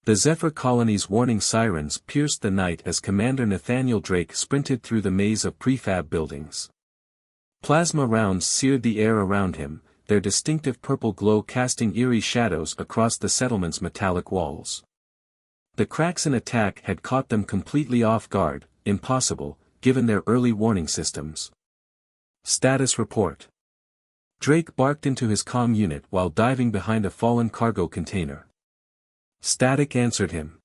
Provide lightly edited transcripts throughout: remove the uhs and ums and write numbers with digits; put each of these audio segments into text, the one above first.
The Zephyr colony's warning sirens pierced the night as Commander Nathaniel Drake sprinted through the maze of prefab buildings. Plasma rounds seared the air around him, their distinctive purple glow casting eerie shadows across the settlement's metallic walls. The cracks in attack had caught them completely off guard, impossible, given their early warning systems. Status report. Drake barked into his comm unit while diving behind a fallen cargo container. Static answered him.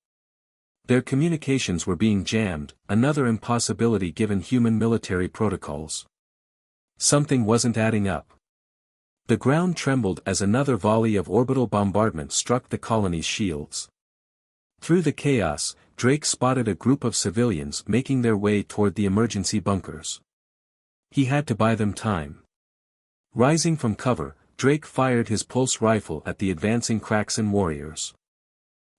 Their communications were being jammed, another impossibility given human military protocols. Something wasn't adding up. The ground trembled as another volley of orbital bombardment struck the colony's shields. Through the chaos, Drake spotted a group of civilians making their way toward the emergency bunkers. He had to buy them time. Rising from cover, Drake fired his pulse rifle at the advancing Kraxan warriors.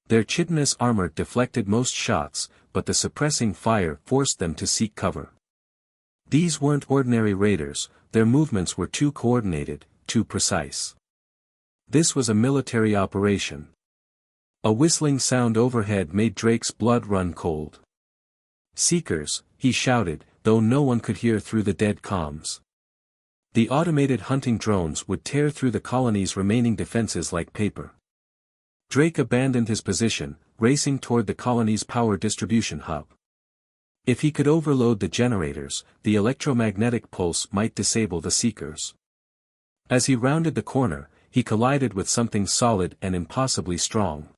Their chitinous armor deflected most shots, but the suppressing fire forced them to seek cover. These weren't ordinary raiders, their movements were too coordinated, too precise. This was a military operation. A whistling sound overhead made Drake's blood run cold. "Seekers," he shouted, though no one could hear through the dead comms. The automated hunting drones would tear through the colony's remaining defenses like paper. Drake abandoned his position, racing toward the colony's power distribution hub. If he could overload the generators, the electromagnetic pulse might disable the Seekers. As he rounded the corner, he collided with something solid and impossibly strong.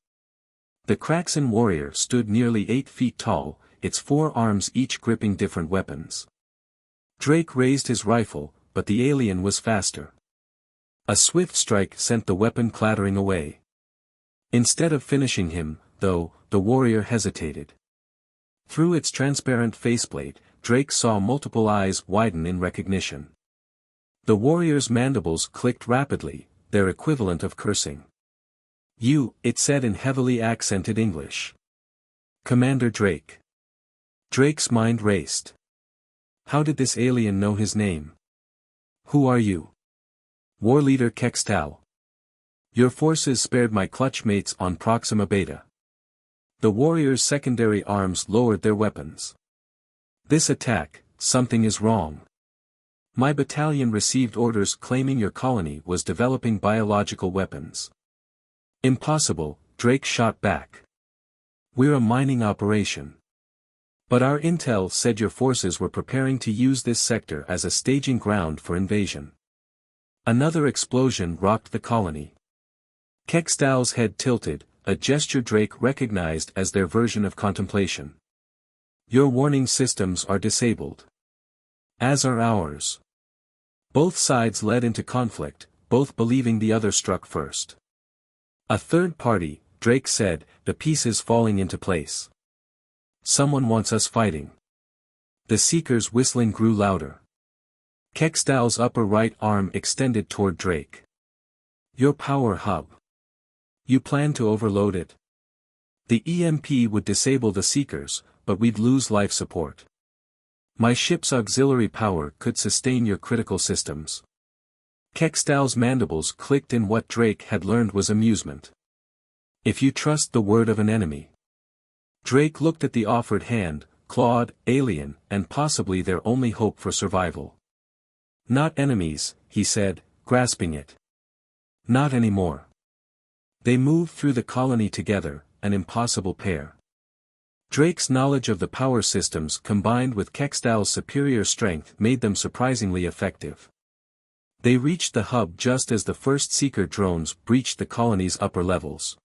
The Kraxan warrior stood nearly 8 feet tall, its 4 arms each gripping different weapons. Drake raised his rifle, but the alien was faster. A swift strike sent the weapon clattering away. Instead of finishing him, though, the warrior hesitated. Through its transparent faceplate, Drake saw multiple eyes widen in recognition. The warrior's mandibles clicked rapidly, their equivalent of cursing. "You," it said in heavily accented English. "Commander Drake." Drake's mind raced. How did this alien know his name? "Who are you?" "War Leader Kextal. Your forces spared my clutch mates on Proxima Beta." The warrior's secondary arms lowered their weapons. "This attack, something is wrong. My battalion received orders claiming your colony was developing biological weapons." "Impossible," Drake shot back. "We're a mining operation. But our intel said your forces were preparing to use this sector as a staging ground for invasion." Another explosion rocked the colony. Kextal's head tilted, a gesture Drake recognized as their version of contemplation. "Your warning systems are disabled. As are ours." Both sides led into conflict, both believing the other struck first. "A third party," Drake said, the pieces falling into place. "Someone wants us fighting." The Seeker's whistling grew louder. Kextal's upper right arm extended toward Drake. "Your power hub. You plan to overload it? The EMP would disable the Seekers, but we'd lose life support. My ship's auxiliary power could sustain your critical systems." Kextal's mandibles clicked in what Drake had learned was amusement. "If you trust the word of an enemy." Drake looked at the offered hand, clawed, alien, and possibly their only hope for survival. "Not enemies," he said, grasping it. "Not anymore." They moved through the colony together, an impossible pair. Drake's knowledge of the power systems combined with Kextal's superior strength made them surprisingly effective. They reached the hub just as the first Seeker drones breached the colony's upper levels.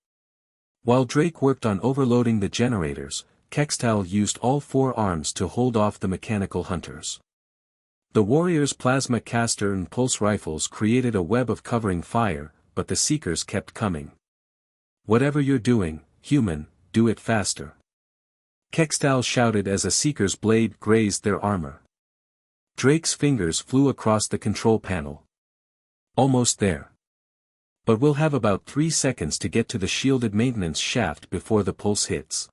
While Drake worked on overloading the generators, Kextal used all 4 arms to hold off the mechanical hunters. The warrior's plasma caster and pulse rifles created a web of covering fire, but the Seekers kept coming. "Whatever you're doing, human, do it faster." Kextal shouted as a Seeker's blade grazed their armor. Drake's fingers flew across the control panel. "Almost there. But we'll have about 3 seconds to get to the shielded maintenance shaft before the pulse hits."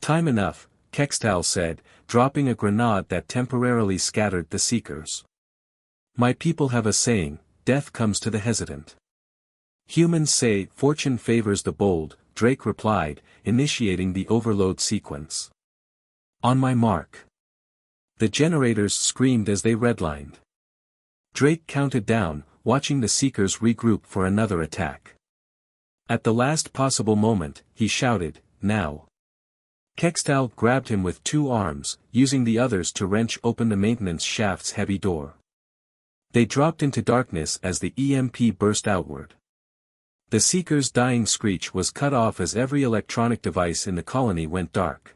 "Time enough," Kextal said, dropping a grenade that temporarily scattered the Seekers. "My people have a saying, death comes to the hesitant. Humans say fortune favors the bold, Drake replied, initiating the overload sequence. On my mark. The generators screamed as they redlined. Drake counted down, watching the Seekers regroup for another attack. At the last possible moment, he shouted, now. Kextal grabbed him with 2 arms, using the others to wrench open the maintenance shaft's heavy door. They dropped into darkness as the EMP burst outward. The Seeker's dying screech was cut off as every electronic device in the colony went dark.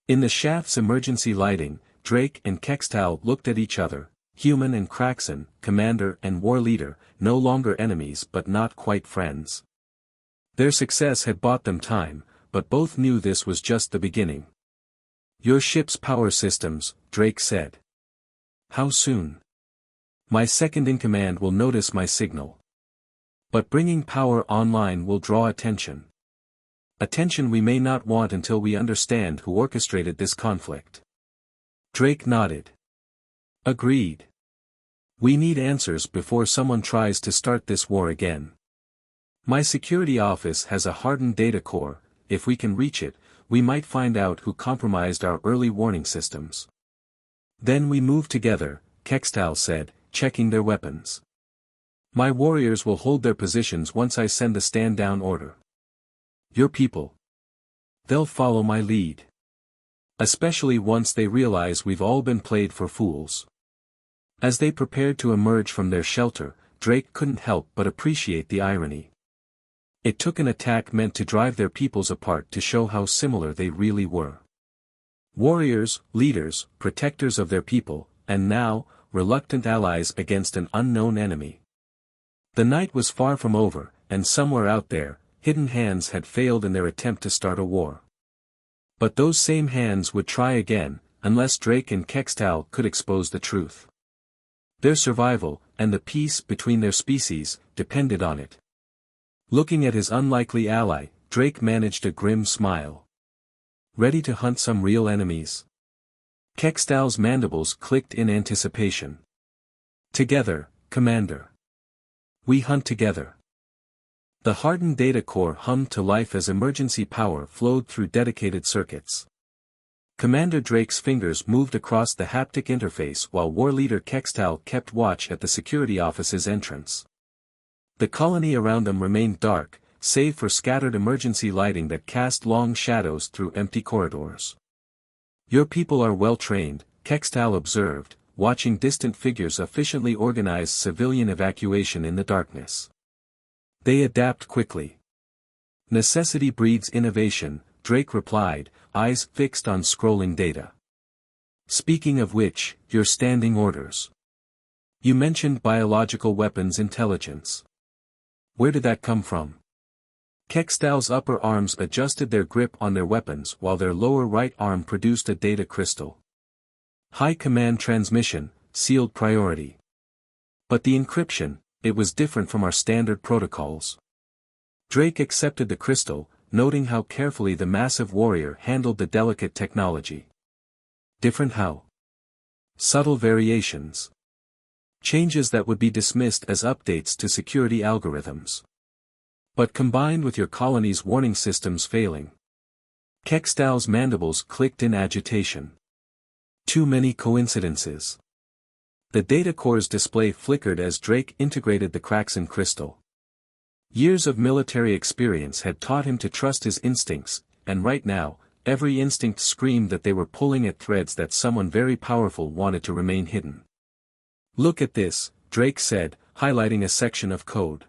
In the shaft's emergency lighting, Drake and Kextal looked at each other, Human and Kraxon, commander and war leader, no longer enemies but not quite friends. Their success had bought them time, but both knew this was just the beginning. Your ship's power systems, Drake said. How soon? My second-in-command will notice my signal. But bringing power online will draw attention. Attention we may not want until we understand who orchestrated this conflict. Drake nodded. Agreed. We need answers before someone tries to start this war again. My security office has a hardened data core. If we can reach it, we might find out who compromised our early warning systems. Then we move together, Kextal said, checking their weapons. My warriors will hold their positions once I send the stand-down order. Your people. They'll follow my lead. Especially once they realize we've all been played for fools. As they prepared to emerge from their shelter, Drake couldn't help but appreciate the irony. It took an attack meant to drive their peoples apart to show how similar they really were. Warriors, leaders, protectors of their people, and now, reluctant allies against an unknown enemy. The night was far from over, and somewhere out there, hidden hands had failed in their attempt to start a war. But those same hands would try again, unless Drake and Kextal could expose the truth. Their survival, and the peace between their species, depended on it. Looking at his unlikely ally, Drake managed a grim smile. Ready to hunt some real enemies? Kextal's mandibles clicked in anticipation. Together, Commander. We hunt together. The hardened data core hummed to life as emergency power flowed through dedicated circuits. Commander Drake's fingers moved across the haptic interface while war leader Kextal kept watch at the security office's entrance. The colony around them remained dark, save for scattered emergency lighting that cast long shadows through empty corridors. Your people are well trained, Kextal observed, watching distant figures efficiently organize civilian evacuation in the darkness. They adapt quickly. Necessity breeds innovation, Drake replied, eyes fixed on scrolling data. Speaking of which, your standing orders. You mentioned biological weapons intelligence. Where did that come from? Kextal's upper arms adjusted their grip on their weapons while their lower right arm produced a data crystal. High command transmission, sealed priority. But the encryption, it was different from our standard protocols. Drake accepted the crystal, noting how carefully the massive warrior handled the delicate technology. Different how? Subtle variations. Changes that would be dismissed as updates to security algorithms. But combined with your colony's warning systems failing. Kextal's mandibles clicked in agitation. Too many coincidences. The data core's display flickered as Drake integrated the Kraxon crystal. Years of military experience had taught him to trust his instincts, and right now, every instinct screamed that they were pulling at threads that someone very powerful wanted to remain hidden. Look at this, Drake said, highlighting a section of code.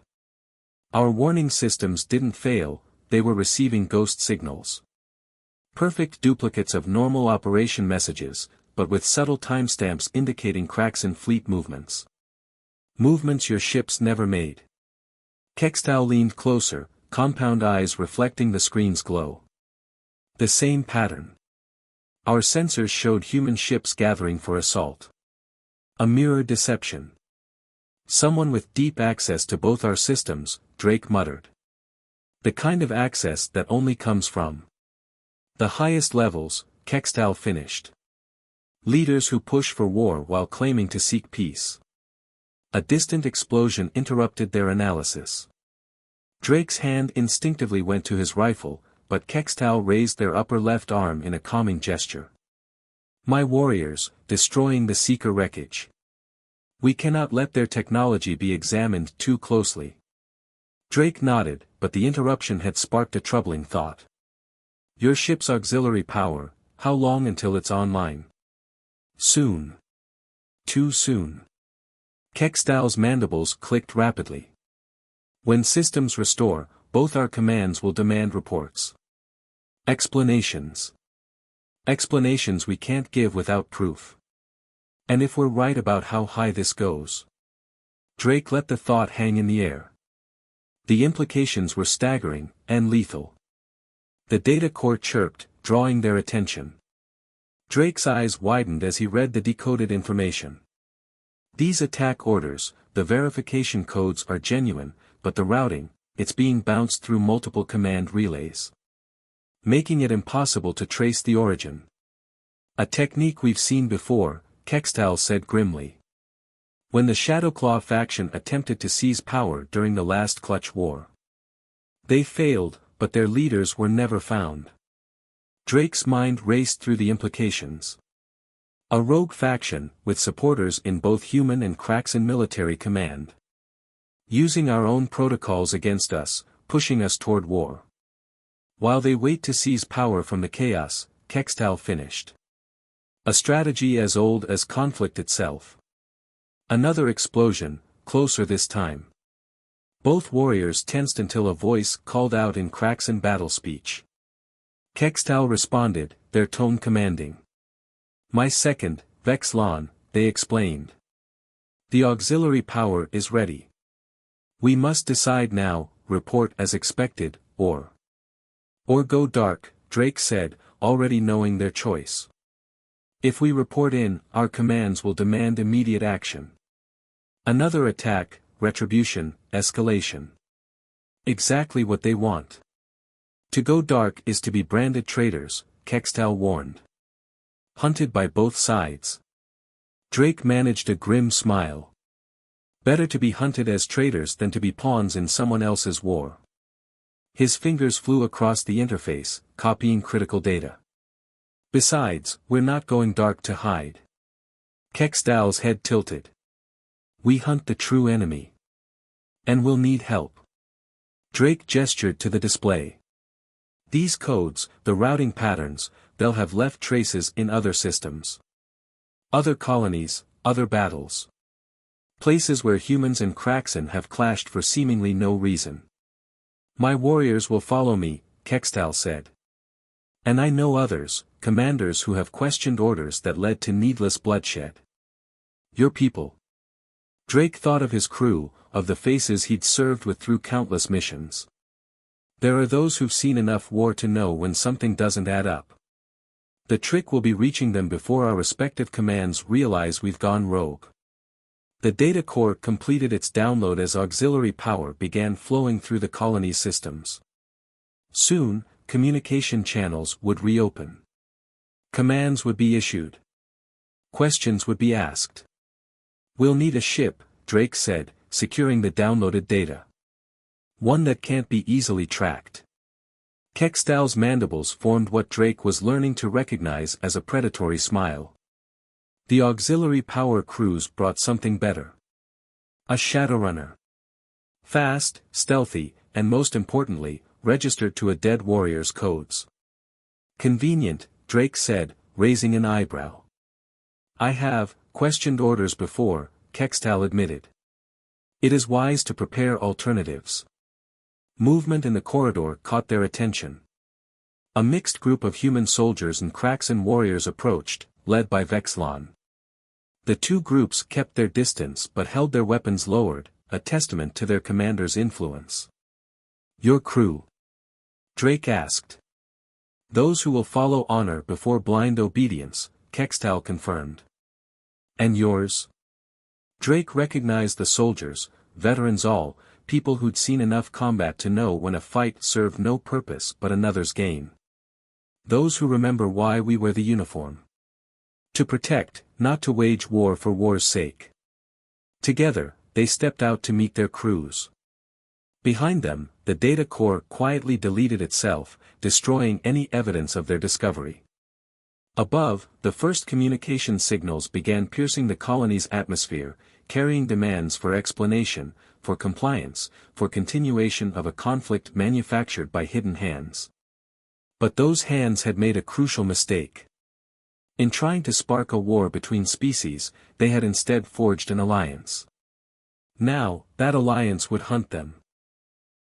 Our warning systems didn't fail, they were receiving ghost signals. Perfect duplicates of normal operation messages, but with subtle timestamps indicating Kraxon fleet movements. Movements your ships never made. Kextal leaned closer, compound eyes reflecting the screen's glow. The same pattern. Our sensors showed human ships gathering for assault. A mirror deception. Someone with deep access to both our systems, Drake muttered. The kind of access that only comes from the highest levels, Kextal finished. Leaders who push for war while claiming to seek peace. A distant explosion interrupted their analysis. Drake's hand instinctively went to his rifle, but Kextal raised their upper left arm in a calming gesture. My warriors, destroying the Seeker wreckage. We cannot let their technology be examined too closely. Drake nodded, but the interruption had sparked a troubling thought. Your ship's auxiliary power, how long until it's online? Soon. Too soon. Kextal's mandibles clicked rapidly. When systems restore, both our commands will demand reports. Explanations. Explanations we can't give without proof. And if we're right about how high this goes? Drake let the thought hang in the air. The implications were staggering, and lethal. The data core chirped, drawing their attention. Drake's eyes widened as he read the decoded information. These attack orders, the verification codes are genuine, but the routing, it's being bounced through multiple command relays, making it impossible to trace the origin. A technique we've seen before, Kextal said grimly. When the Shadowclaw faction attempted to seize power during the last Clutch War. They failed, but their leaders were never found. Drake's mind raced through the implications. A rogue faction, with supporters in both human and Kraxan military command. Using our own protocols against us, pushing us toward war. While they wait to seize power from the chaos, Kextal finished. A strategy as old as conflict itself. Another explosion, closer this time. Both warriors tensed until a voice called out in Kraxan battle speech. Kextal responded, their tone commanding. My second, Vexlon, they explained. The auxiliary power is ready. We must decide now, report as expected, or go dark, Drake said, already knowing their choice. If we report in, our commands will demand immediate action. Another attack, retribution, escalation. Exactly what they want. To go dark is to be branded traitors, Kextal warned. Hunted by both sides. Drake managed a grim smile. Better to be hunted as traitors than to be pawns in someone else's war. His fingers flew across the interface, copying critical data. Besides, we're not going dark to hide. Kextal's head tilted. We hunt the true enemy. And we'll need help. Drake gestured to the display. These codes, the routing patterns, they'll have left traces in other systems. Other colonies, other battles. Places where humans and Kraxan have clashed for seemingly no reason. My warriors will follow me, Kextal said. And I know others, commanders who have questioned orders that led to needless bloodshed. Your people. Drake thought of his crew, of the faces he'd served with through countless missions. There are those who've seen enough war to know when something doesn't add up. The trick will be reaching them before our respective commands realize we've gone rogue. The data core completed its download as auxiliary power began flowing through the colony's systems. Soon, communication channels would reopen. Commands would be issued. Questions would be asked. We'll need a ship, Drake said, securing the downloaded data. One that can't be easily tracked. Kextal's mandibles formed what Drake was learning to recognize as a predatory smile. The auxiliary power crews brought something better. A Shadowrunner. Fast, stealthy, and most importantly, registered to a dead warrior's codes. Convenient, Drake said, raising an eyebrow. I have questioned orders before, Kextal admitted. It is wise to prepare alternatives. Movement in the corridor caught their attention. A mixed group of human soldiers and Kraxan warriors approached, led by Vexlon. The two groups kept their distance but held their weapons lowered, a testament to their commander's influence. Your crew? Drake asked. Those who will follow honor before blind obedience, Kextal confirmed. And yours? Drake recognized the soldiers, veterans all, people who'd seen enough combat to know when a fight served no purpose but another's gain. Those who remember why we wear the uniform. To protect, not to wage war for war's sake. Together, they stepped out to meet their crews. Behind them, the data core quietly deleted itself, destroying any evidence of their discovery. Above, the first communication signals began piercing the colony's atmosphere, carrying demands for explanation, for compliance, for continuation of a conflict manufactured by hidden hands. But those hands had made a crucial mistake. In trying to spark a war between species, they had instead forged an alliance. Now, that alliance would hunt them.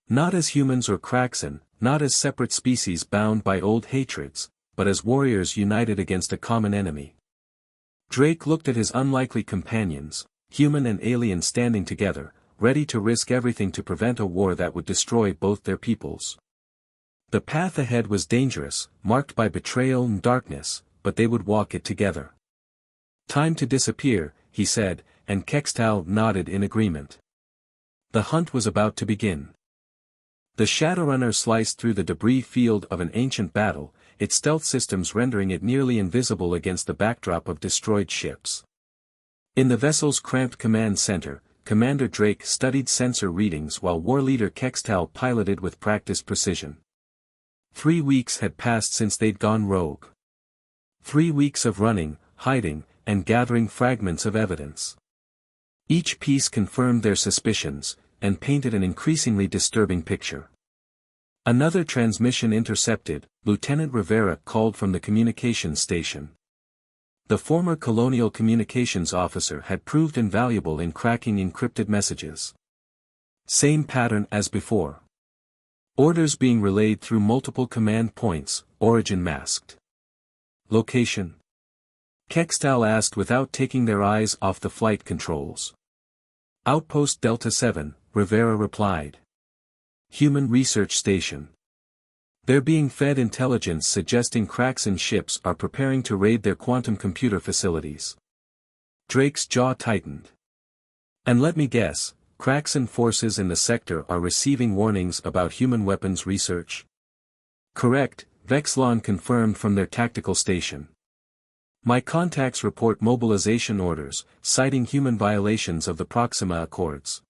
Not as humans or Kraxen, not as separate species bound by old hatreds, but as warriors united against a common enemy. Drake looked at his unlikely companions, human and alien standing together, ready to risk everything to prevent a war that would destroy both their peoples. The path ahead was dangerous, marked by betrayal and darkness, but they would walk it together. "Time to disappear," he said, and Kextal nodded in agreement. The hunt was about to begin. The Shadowrunner sliced through the debris field of an ancient battle, its stealth systems rendering it nearly invisible against the backdrop of destroyed ships. In the vessel's cramped command center, Commander Drake studied sensor readings while War Leader Kextal piloted with practiced precision. 3 weeks had passed since they'd gone rogue. 3 weeks of running, hiding, and gathering fragments of evidence. Each piece confirmed their suspicions, and painted an increasingly disturbing picture. Another transmission intercepted, Lieutenant Rivera called from the communications station. The former colonial communications officer had proved invaluable in cracking encrypted messages. Same pattern as before. Orders being relayed through multiple command points, origin masked. Location? Kextal asked without taking their eyes off the flight controls. Outpost Delta 7, Rivera replied. Human Research Station. They're being fed intelligence suggesting Kraxen ships are preparing to raid their quantum computer facilities. Drake's jaw tightened. And let me guess, Kraxen forces in the sector are receiving warnings about human weapons research? Correct, Vexlon confirmed from their tactical station. My contacts report mobilization orders, citing human violations of the Proxima Accords.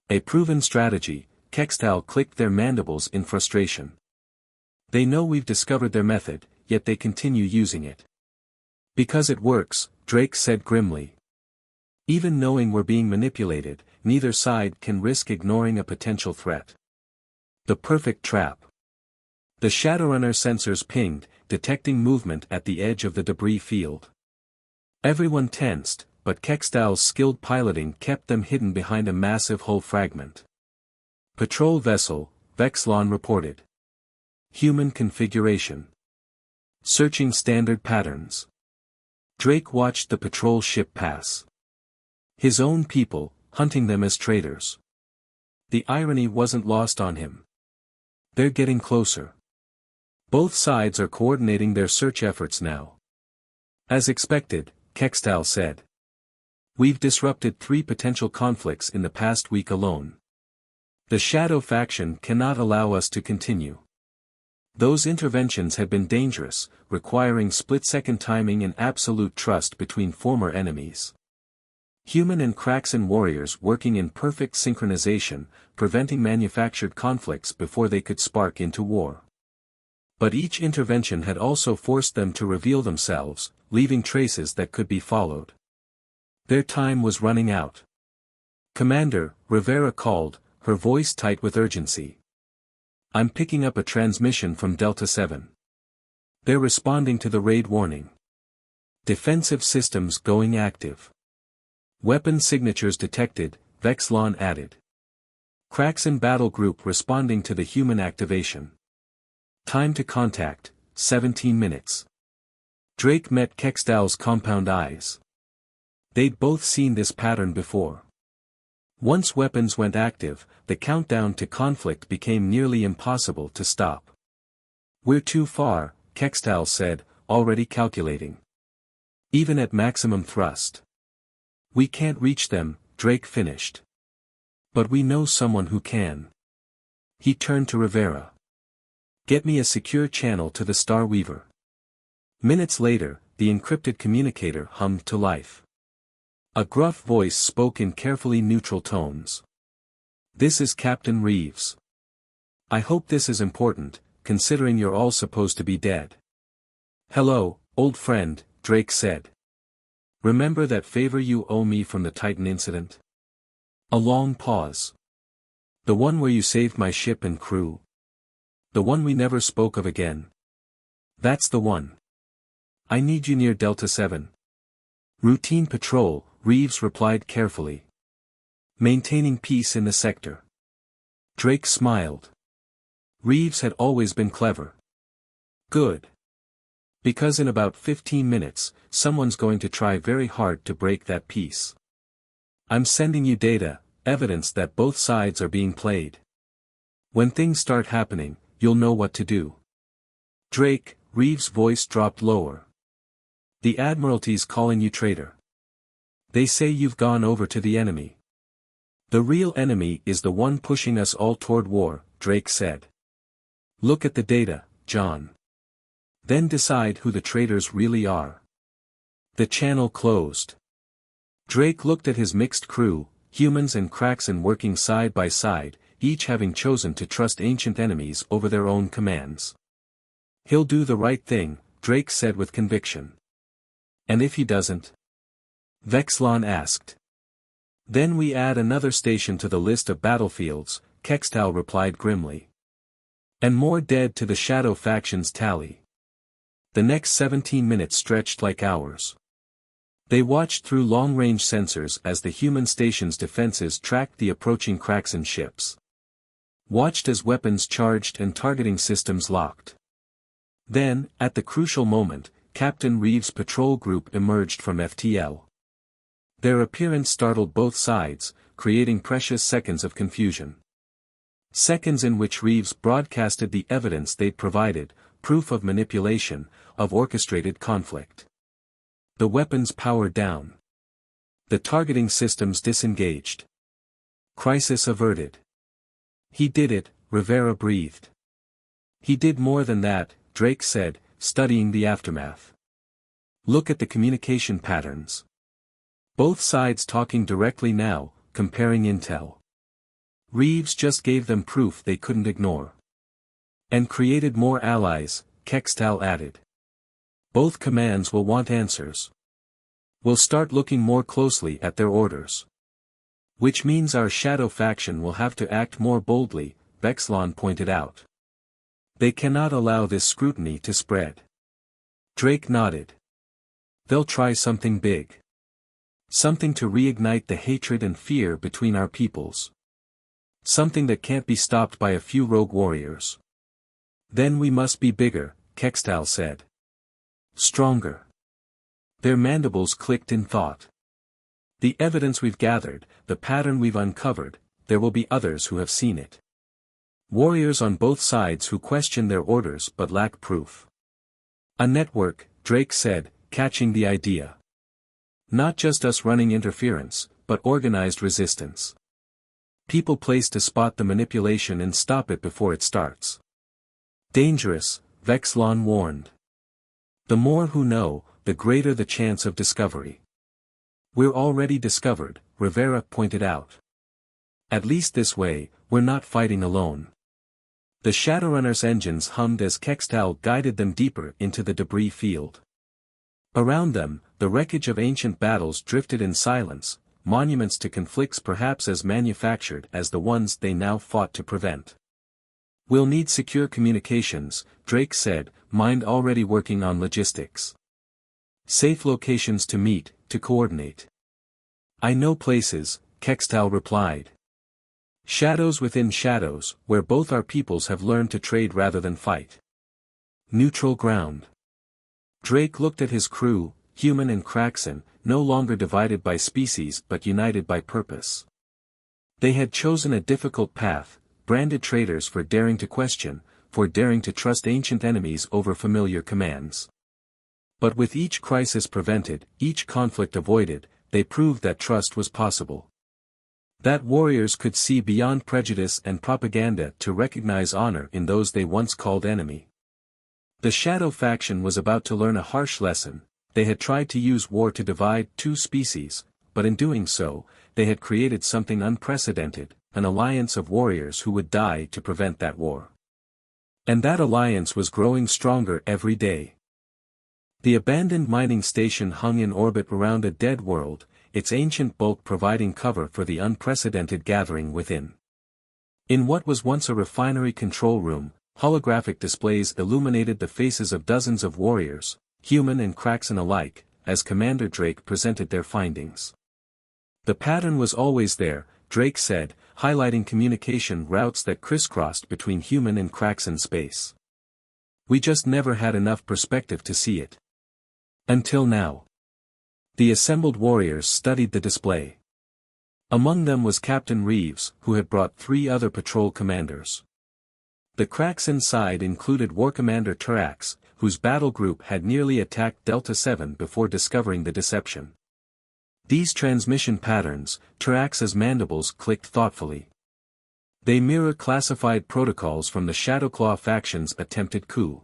A proven strategy, Kextal clicked their mandibles in frustration. They know we've discovered their method, yet they continue using it. Because it works, Drake said grimly. Even knowing we're being manipulated, neither side can risk ignoring a potential threat. The perfect trap. The Shadowrunner sensors pinged, detecting movement at the edge of the debris field. Everyone tensed, but Kextal's skilled piloting kept them hidden behind a massive hull fragment. Patrol vessel, Vexlon reported. Human configuration. Searching standard patterns. Drake watched the patrol ship pass. His own people, hunting them as traitors. The irony wasn't lost on him. They're getting closer. Both sides are coordinating their search efforts now. As expected, Kextal said. We've disrupted 3 potential conflicts in the past week alone. The Shadow faction cannot allow us to continue. Those interventions had been dangerous, requiring split-second timing and absolute trust between former enemies. Human and Kraxen warriors working in perfect synchronization, preventing manufactured conflicts before they could spark into war. But each intervention had also forced them to reveal themselves, leaving traces that could be followed. Their time was running out. Commander, Rivera called, her voice tight with urgency. I'm picking up a transmission from Delta 7. They're responding to the raid warning. Defensive systems going active. Weapon signatures detected, Vexlon added. Kraxen battle group responding to the human activation. Time to contact, 17 minutes. Drake met Kextal's compound eyes. They'd both seen this pattern before. Once weapons went active, the countdown to conflict became nearly impossible to stop. We're too far, Kextal said, already calculating. Even at maximum thrust. We can't reach them, Drake finished. But we know someone who can. He turned to Rivera. Get me a secure channel to the Star Weaver. Minutes later, the encrypted communicator hummed to life. A gruff voice spoke in carefully neutral tones. This is Captain Reeves. I hope this is important, considering you're all supposed to be dead. Hello, old friend, Drake said. Remember that favor you owe me from the Titan incident? A long pause. The one where you saved my ship and crew? The one we never spoke of again? That's the one. I need you near Delta 7. Routine patrol, Reeves replied carefully. Maintaining peace in the sector. Drake smiled. Reeves had always been clever. Good. Because in about 15 minutes, someone's going to try very hard to break that peace. I'm sending you data, evidence that both sides are being played. When things start happening, you'll know what to do. Drake, Reeves' voice dropped lower. The Admiralty's calling you traitor. They say you've gone over to the enemy. The real enemy is the one pushing us all toward war, Drake said. Look at the data, John. Then decide who the traitors really are. The channel closed. Drake looked at his mixed crew, humans and Kraxen working side by side, each having chosen to trust ancient enemies over their own commands. He'll do the right thing, Drake said with conviction. And if he doesn't? Vexlon asked. Then we add another station to the list of battlefields, Kextal replied grimly. And more dead to the Shadow faction's tally. The next 17 minutes stretched like hours. They watched through long-range sensors as the human station's defenses tracked the approaching Kraxen ships. Watched as weapons charged and targeting systems locked. Then, at the crucial moment, Captain Reeves' patrol group emerged from FTL. Their appearance startled both sides, creating precious seconds of confusion. Seconds in which Reeves broadcasted the evidence they'd provided, proof of manipulation, of orchestrated conflict. The weapons powered down. The targeting systems disengaged. Crisis averted. He did it, Rivera breathed. He did more than that, Drake said, studying the aftermath. Look at the communication patterns. Both sides talking directly now, comparing intel. Reeves just gave them proof they couldn't ignore. And created more allies, Kextal added. Both commands will want answers. We'll start looking more closely at their orders. Which means our Shadow faction will have to act more boldly, Vexlon pointed out. They cannot allow this scrutiny to spread. Drake nodded. They'll try something big. Something to reignite the hatred and fear between our peoples. Something that can't be stopped by a few rogue warriors. Then we must be bigger, Kextal said. Stronger. Their mandibles clicked in thought. The evidence we've gathered, the pattern we've uncovered, there will be others who have seen it. Warriors on both sides who question their orders but lack proof. A network, Drake said, catching the idea. Not just us running interference, but organized resistance. People placed to spot the manipulation and stop it before it starts. Dangerous, Vexlon warned. The more who know, the greater the chance of discovery. We're already discovered, Rivera pointed out. At least this way, we're not fighting alone. The Shadowrunner's engines hummed as Kextal guided them deeper into the debris field. Around them, the wreckage of ancient battles drifted in silence, monuments to conflicts perhaps as manufactured as the ones they now fought to prevent. We'll need secure communications, Drake said, mind already working on logistics. Safe locations to meet, to coordinate. I know places, Kextal replied. Shadows within shadows, where both our peoples have learned to trade rather than fight. Neutral ground. Drake looked at his crew, human and Kraxen, no longer divided by species but united by purpose. They had chosen a difficult path, branded traitors for daring to question, for daring to trust ancient enemies over familiar commands. But with each crisis prevented, each conflict avoided, they proved that trust was possible. That warriors could see beyond prejudice and propaganda to recognize honor in those they once called enemy. The Shadow faction was about to learn a harsh lesson. They had tried to use war to divide two species, but in doing so, they had created something unprecedented, an alliance of warriors who would die to prevent that war. And that alliance was growing stronger every day. The abandoned mining station hung in orbit around a dead world, its ancient bulk providing cover for the unprecedented gathering within. In what was once a refinery control room, holographic displays illuminated the faces of dozens of warriors, human and Kraxan alike, as Commander Drake presented their findings. The pattern was always there, Drake said, highlighting communication routes that crisscrossed between human and Kraxan space. We just never had enough perspective to see it. Until now. The assembled warriors studied the display. Among them was Captain Reeves, who had brought 3 other patrol commanders. The Kraxan side included War Commander Turax, whose battle group had nearly attacked Delta 7 before discovering the deception. These transmission patterns, Turax's mandibles clicked thoughtfully. They mirror classified protocols from the Shadowclaw faction's attempted coup.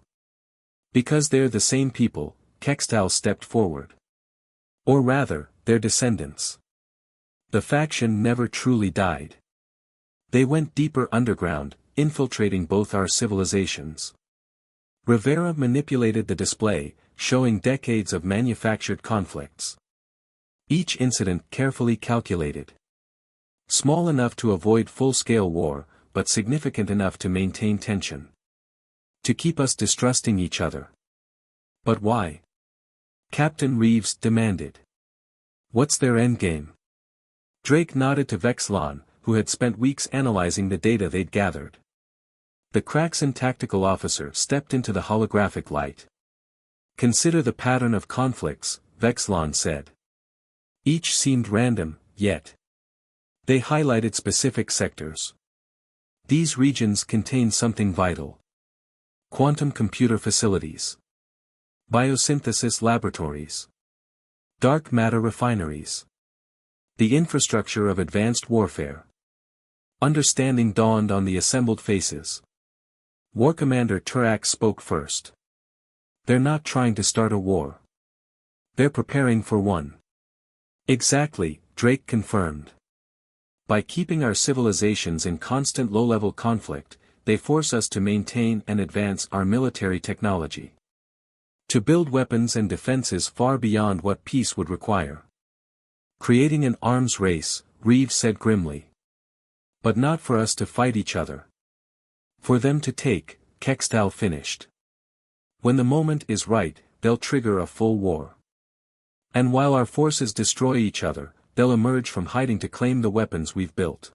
Because they're the same people, Kextal stepped forward. Or rather, their descendants. The faction never truly died. They went deeper underground, infiltrating both our civilizations. Rivera manipulated the display, showing decades of manufactured conflicts. Each incident carefully calculated. Small enough to avoid full-scale war, but significant enough to maintain tension. To keep us distrusting each other. But why? Captain Reeves demanded. What's their endgame? Drake nodded to Vexlon, who had spent weeks analyzing the data they'd gathered. The Kraxan tactical officer stepped into the holographic light. Consider the pattern of conflicts, Vexlon said. Each seemed random, yet they highlighted specific sectors. These regions contain something vital. Quantum computer facilities. Biosynthesis laboratories. Dark matter refineries. The infrastructure of advanced warfare. Understanding dawned on the assembled faces. War Commander Turax spoke first. They're not trying to start a war. They're preparing for one. Exactly, Drake confirmed. By keeping our civilizations in constant low-level conflict, they force us to maintain and advance our military technology. To build weapons and defenses far beyond what peace would require. Creating an arms race, Reeves said grimly. But not for us to fight each other. For them to take, Kextal finished. When the moment is right, they'll trigger a full war. And while our forces destroy each other, they'll emerge from hiding to claim the weapons we've built.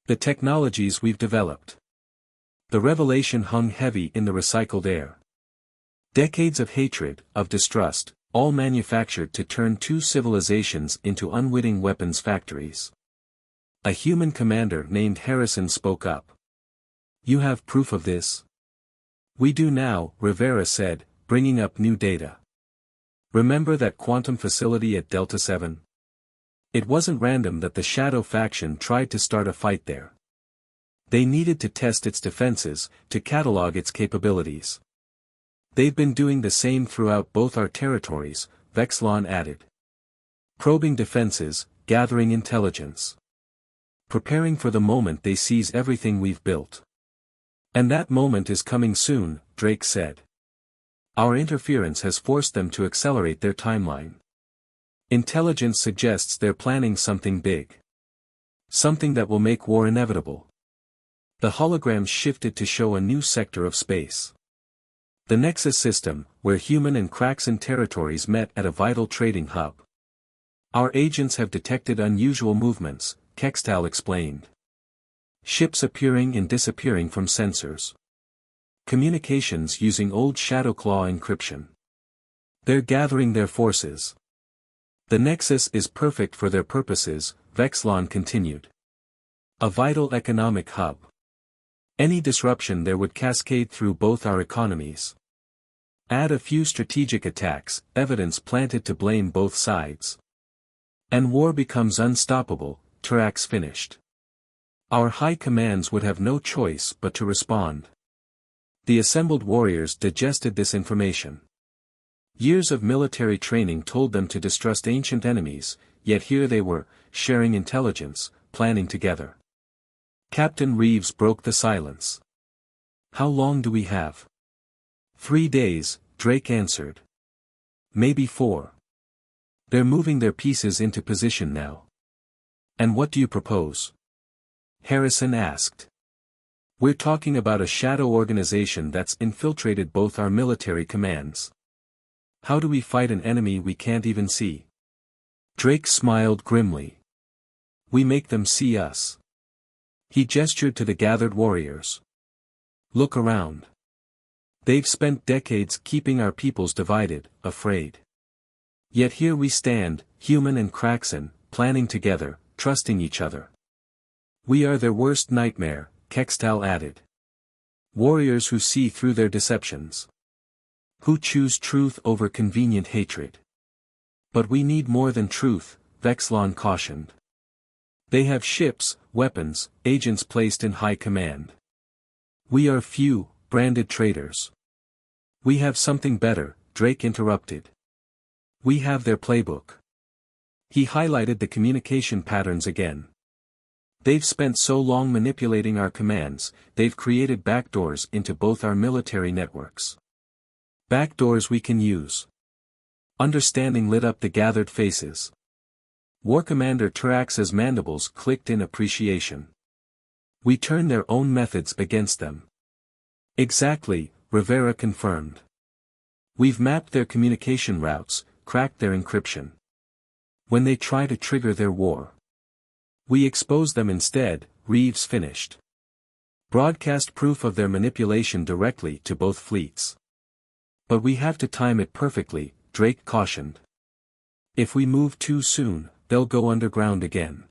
The technologies we've developed. The revelation hung heavy in the recycled air. Decades of hatred, of distrust, all manufactured to turn 2 civilizations into unwitting weapons factories. A human commander named Harrison spoke up. You have proof of this? We do now, Rivera said, bringing up new data. Remember that quantum facility at Delta 7? It wasn't random that the Shadow faction tried to start a fight there. They needed to test its defenses, to catalog its capabilities. They've been doing the same throughout both our territories, Vexlon added. Probing defenses, gathering intelligence. Preparing for the moment they seize everything we've built. And that moment is coming soon, Drake said. Our interference has forced them to accelerate their timeline. Intelligence suggests they're planning something big. Something that will make war inevitable. The holograms shifted to show a new sector of space. The Nexus system, where human and Kraxan territories met at a vital trading hub. Our agents have detected unusual movements, Kextal explained. Ships appearing and disappearing from sensors. Communications using old Shadowclaw encryption. They're gathering their forces. The Nexus is perfect for their purposes, Vexlon continued. A vital economic hub. Any disruption there would cascade through both our economies. Add a few strategic attacks, evidence planted to blame both sides. And war becomes unstoppable, Turax finished. Our high commands would have no choice but to respond. The assembled warriors digested this information. Years of military training told them to distrust ancient enemies, yet here they were, sharing intelligence, planning together. Captain Reeves broke the silence. How long do we have? 3 days, Drake answered. Maybe 4. They're moving their pieces into position now. And what do you propose? Harrison asked. We're talking about a shadow organization that's infiltrated both our military commands. How do we fight an enemy we can't even see? Drake smiled grimly. We make them see us. He gestured to the gathered warriors. Look around. They've spent decades keeping our peoples divided, afraid. Yet here we stand, human and Kraxan, planning together, trusting each other. We are their worst nightmare, Kextal added. Warriors who see through their deceptions. Who choose truth over convenient hatred. But we need more than truth, Vexlon cautioned. They have ships, weapons, agents placed in high command. We are few, branded traitors. We have something better, Drake interrupted. We have their playbook. He highlighted the communication patterns again. They've spent so long manipulating our commands, they've created backdoors into both our military networks. Backdoors we can use. Understanding lit up the gathered faces. War Commander Turax's mandibles clicked in appreciation. We turn their own methods against them. Exactly, Rivera confirmed. We've mapped their communication routes, cracked their encryption. When they try to trigger their war, we expose them instead, Reeves finished. Broadcast proof of their manipulation directly to both fleets. But we have to time it perfectly, Drake cautioned. If we move too soon, they'll go underground again.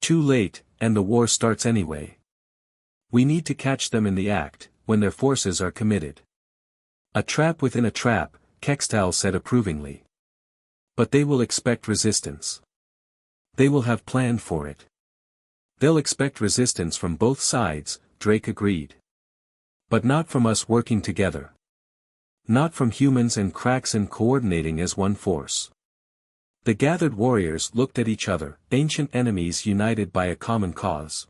Too late, and the war starts anyway. We need to catch them in the act, when their forces are committed. A trap within a trap, Kextal said approvingly. But they will expect resistance. They will have planned for it. They'll expect resistance from both sides, Drake agreed. But not from us working together. Not from humans and Kraxan coordinating as one force. The gathered warriors looked at each other, ancient enemies united by a common cause.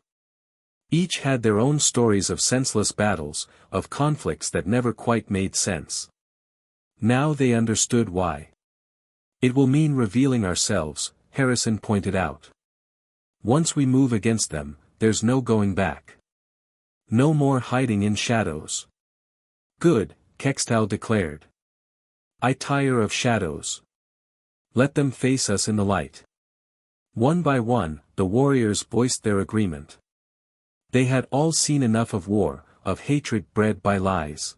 Each had their own stories of senseless battles, of conflicts that never quite made sense. Now they understood why. It will mean revealing ourselves, Harrison pointed out. Once we move against them, there's no going back. No more hiding in shadows. Good, Kextal declared. I tire of shadows. Let them face us in the light. One by one, the warriors voiced their agreement. They had all seen enough of war, of hatred bred by lies.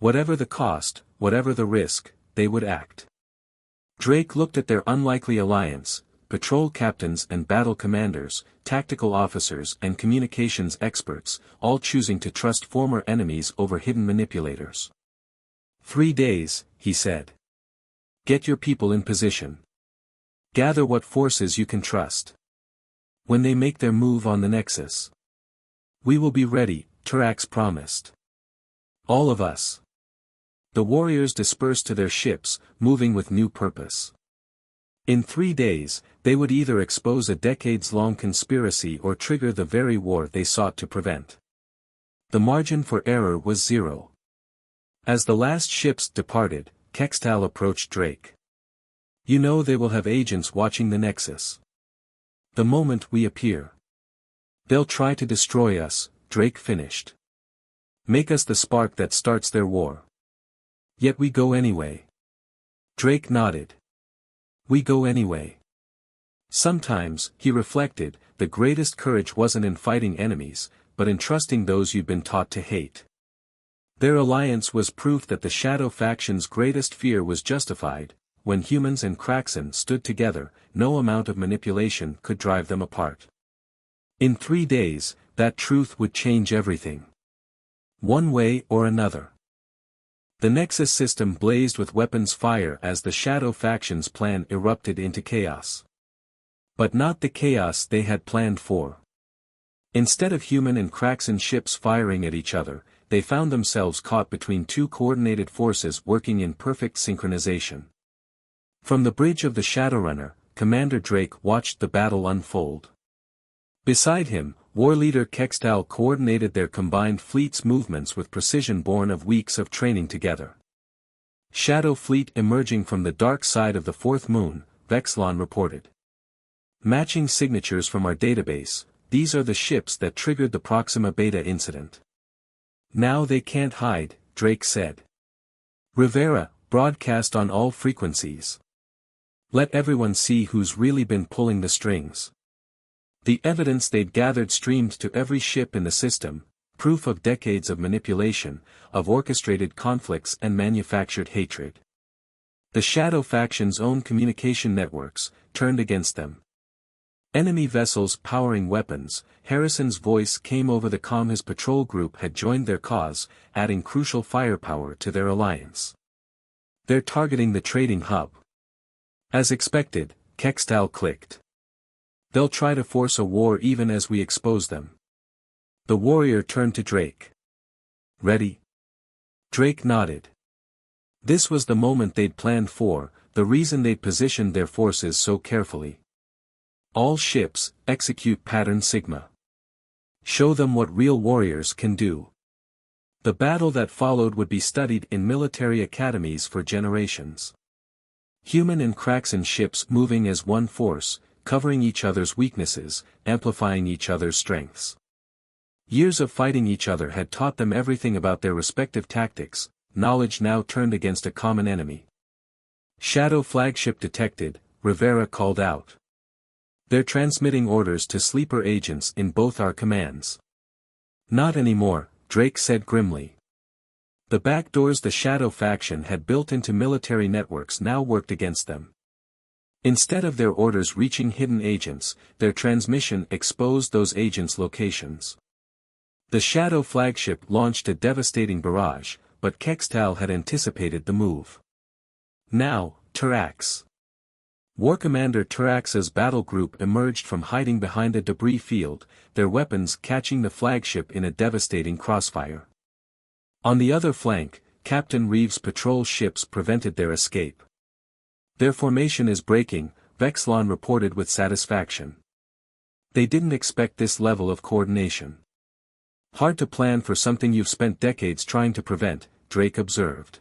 Whatever the cost, whatever the risk, they would act. Drake looked at their unlikely alliance, patrol captains and battle commanders, tactical officers and communications experts, all choosing to trust former enemies over hidden manipulators. 3 days, he said. Get your people in position. Gather what forces you can trust. When they make their move on the Nexus, we will be ready, Turax promised. All of us. The warriors dispersed to their ships, moving with new purpose. In 3 days, they would either expose a decades-long conspiracy or trigger the very war they sought to prevent. The margin for error was 0. As the last ships departed, Kextal approached Drake. You know they will have agents watching the Nexus. The moment we appear. They'll try to destroy us, Drake finished. Make us the spark that starts their war. Yet we go anyway. Drake nodded. We go anyway. Sometimes, he reflected, the greatest courage wasn't in fighting enemies, but in trusting those you'd been taught to hate. Their alliance was proof that the Shadow faction's greatest fear was justified. When humans and Kraxan stood together, no amount of manipulation could drive them apart. In 3 days, that truth would change everything. One way or another. The Nexus system blazed with weapons fire as the Shadow faction's plan erupted into chaos. But not the chaos they had planned for. Instead of human and Kraxan ships firing at each other, they found themselves caught between two coordinated forces working in perfect synchronization. From the bridge of the Shadowrunner, Commander Drake watched the battle unfold. Beside him, war leader Kextal coordinated their combined fleet's movements with precision born of weeks of training together. Shadow fleet emerging from the dark side of the fourth moon, Vexlon reported. Matching signatures from our database, these are the ships that triggered the Proxima Beta incident. Now they can't hide, Drake said. Rivera, broadcast on all frequencies. Let everyone see who's really been pulling the strings. The evidence they'd gathered streamed to every ship in the system, proof of decades of manipulation, of orchestrated conflicts and manufactured hatred. The Shadow faction's own communication networks turned against them. Enemy vessels powering weapons, Harrison's voice came over the comm. His patrol group had joined their cause, adding crucial firepower to their alliance. They're targeting the trading hub. As expected, Kextal clicked. They'll try to force a war even as we expose them. The warrior turned to Drake. Ready? Drake nodded. This was the moment they'd planned for, the reason they'd positioned their forces so carefully. All ships, execute pattern Sigma. Show them what real warriors can do. The battle that followed would be studied in military academies for generations. Human and Kraxan ships moving as one force, covering each other's weaknesses, amplifying each other's strengths. Years of fighting each other had taught them everything about their respective tactics, knowledge now turned against a common enemy. Shadow flagship detected, Rivera called out. They're transmitting orders to sleeper agents in both our commands. Not anymore, Drake said grimly. The backdoors the Shadow faction had built into military networks now worked against them. Instead of their orders reaching hidden agents, their transmission exposed those agents' locations. The Shadow flagship launched a devastating barrage, but Kextal had anticipated the move. Now, Turax. War Commander Turax's battle group emerged from hiding behind a debris field, their weapons catching the flagship in a devastating crossfire. On the other flank, Captain Reeves' patrol ships prevented their escape. Their formation is breaking, Vexlon reported with satisfaction. They didn't expect this level of coordination. Hard to plan for something you've spent decades trying to prevent, Drake observed.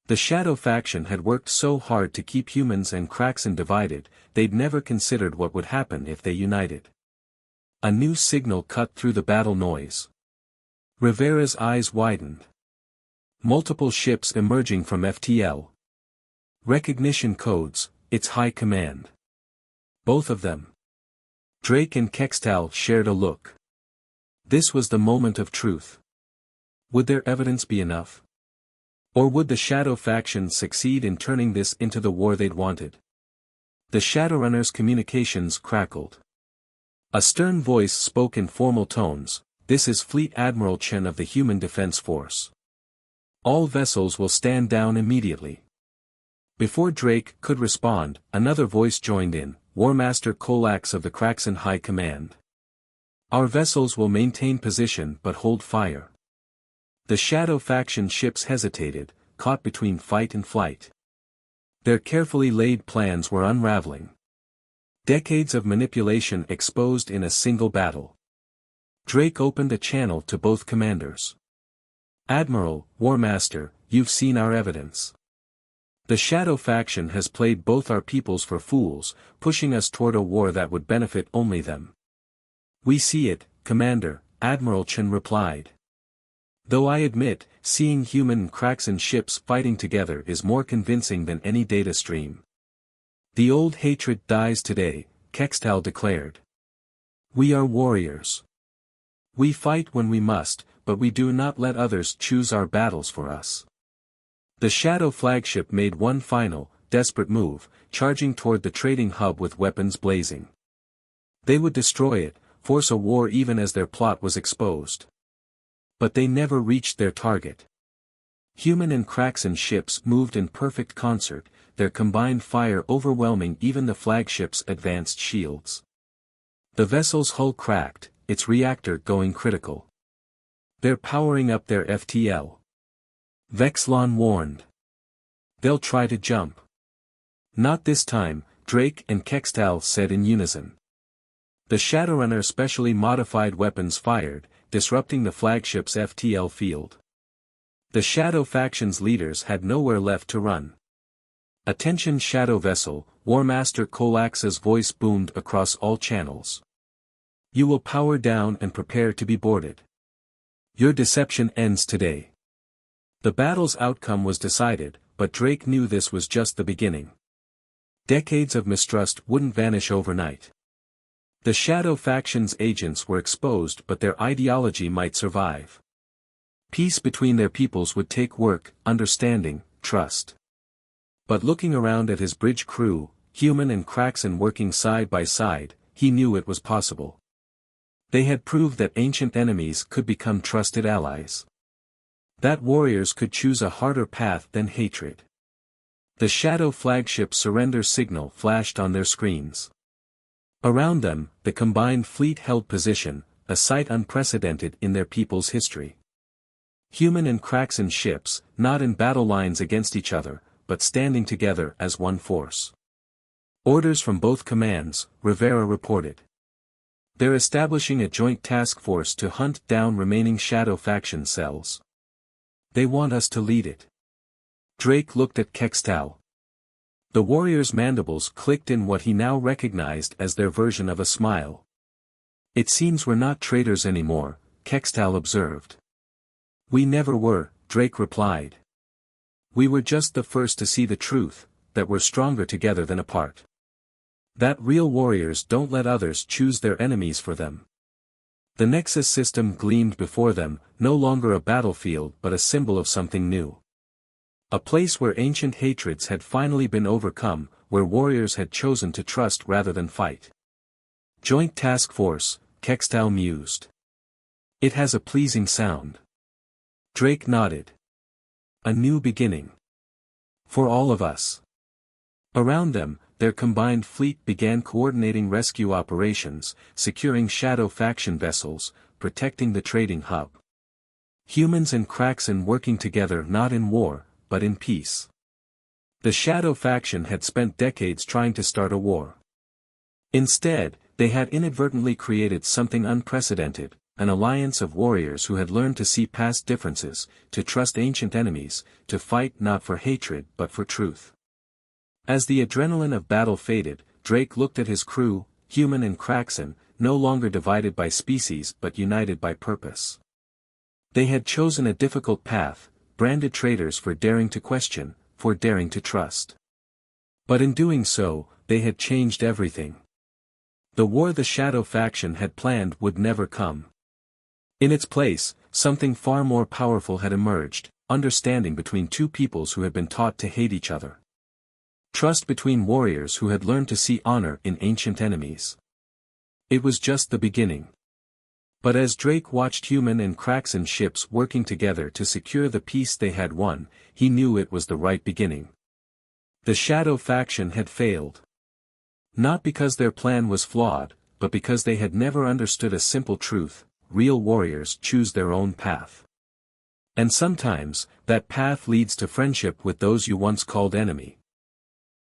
The Shadow faction had worked so hard to keep humans and Kraxan divided, they'd never considered what would happen if they united. A new signal cut through the battle noise. Rivera's eyes widened. Multiple ships emerging from FTL. Recognition codes, it's high command. Both of them. Drake and Kextal shared a look. This was the moment of truth. Would their evidence be enough? Or would the Shadow faction succeed in turning this into the war they'd wanted? The Shadowrunners' communications crackled. A stern voice spoke in formal tones, "This is Fleet Admiral Chen of the Human Defense Force. All vessels will stand down immediately." Before Drake could respond, another voice joined in, War Master Kolax of the Kraxan High Command. "Our vessels will maintain position but hold fire." The Shadow faction ships hesitated, caught between fight and flight. Their carefully laid plans were unraveling. Decades of manipulation exposed in a single battle. Drake opened a channel to both commanders. "Admiral, War Master, you've seen our evidence. The Shadow faction has played both our peoples for fools, pushing us toward a war that would benefit only them." "We see it, Commander," Admiral Chen replied. "Though I admit, seeing human and Kraxan ships fighting together is more convincing than any data stream." "The old hatred dies today," Kextal declared. "We are warriors. We fight when we must, but we do not let others choose our battles for us." The Shadow flagship made one final, desperate move, charging toward the trading hub with weapons blazing. They would destroy it, force a war even as their plot was exposed. But they never reached their target. Human and Kraxan ships moved in perfect concert, their combined fire overwhelming even the flagship's advanced shields. The vessel's hull cracked, its reactor going critical. "They're powering up their FTL." Vexlon warned. "They'll try to jump." "Not this time," Drake and Kextal said in unison. The Shadowrunner specially modified weapons fired, disrupting the flagship's FTL field. The Shadow faction's leaders had nowhere left to run. "Attention Shadow Vessel," War Master Kolax's voice boomed across all channels. "You will power down and prepare to be boarded. Your deception ends today." The battle's outcome was decided, but Drake knew this was just the beginning. Decades of mistrust wouldn't vanish overnight. The Shadow faction's agents were exposed, but their ideology might survive. Peace between their peoples would take work, understanding, trust. But looking around at his bridge crew, Human and Kraxen working side by side, he knew it was possible. They had proved that ancient enemies could become trusted allies. That warriors could choose a harder path than hatred. The Shadow flagship's surrender signal flashed on their screens. Around them, the combined fleet held position, a sight unprecedented in their people's history. Human and Kraxen ships, not in battle lines against each other, but standing together as one force. Orders from both commands, Rivera reported. "They're establishing a joint task force to hunt down remaining Shadow faction cells. They want us to lead it." Drake looked at Kextal. The warrior's mandibles clicked in what he now recognized as their version of a smile. "It seems we're not traitors anymore," Kextal observed. "We never were," Drake replied. "We were just the first to see the truth, that we're stronger together than apart. That real warriors don't let others choose their enemies for them." The Nexus system gleamed before them, no longer a battlefield but a symbol of something new. A place where ancient hatreds had finally been overcome, where warriors had chosen to trust rather than fight. "Joint Task Force," Kextal mused. "It has a pleasing sound." Drake nodded. "A new beginning. For all of us." Around them, their combined fleet began coordinating rescue operations, securing Shadow faction vessels, protecting the trading hub. Humans and Kraxen working together not in war, but in peace. The Shadow faction had spent decades trying to start a war. Instead, they had inadvertently created something unprecedented, an alliance of warriors who had learned to see past differences, to trust ancient enemies, to fight not for hatred but for truth. As the adrenaline of battle faded, Drake looked at his crew, Human and Kraxen, no longer divided by species but united by purpose. They had chosen a difficult path, branded traitors for daring to question, for daring to trust. But in doing so, they had changed everything. The war the Shadow faction had planned would never come. In its place, something far more powerful had emerged, understanding between two peoples who had been taught to hate each other. Trust between warriors who had learned to see honor in ancient enemies. It was just the beginning. But as Drake watched Human and Kraxen ships working together to secure the peace they had won, he knew it was the right beginning. The Shadow faction had failed. Not because their plan was flawed, but because they had never understood a simple truth: real warriors choose their own path. And sometimes, that path leads to friendship with those you once called enemy.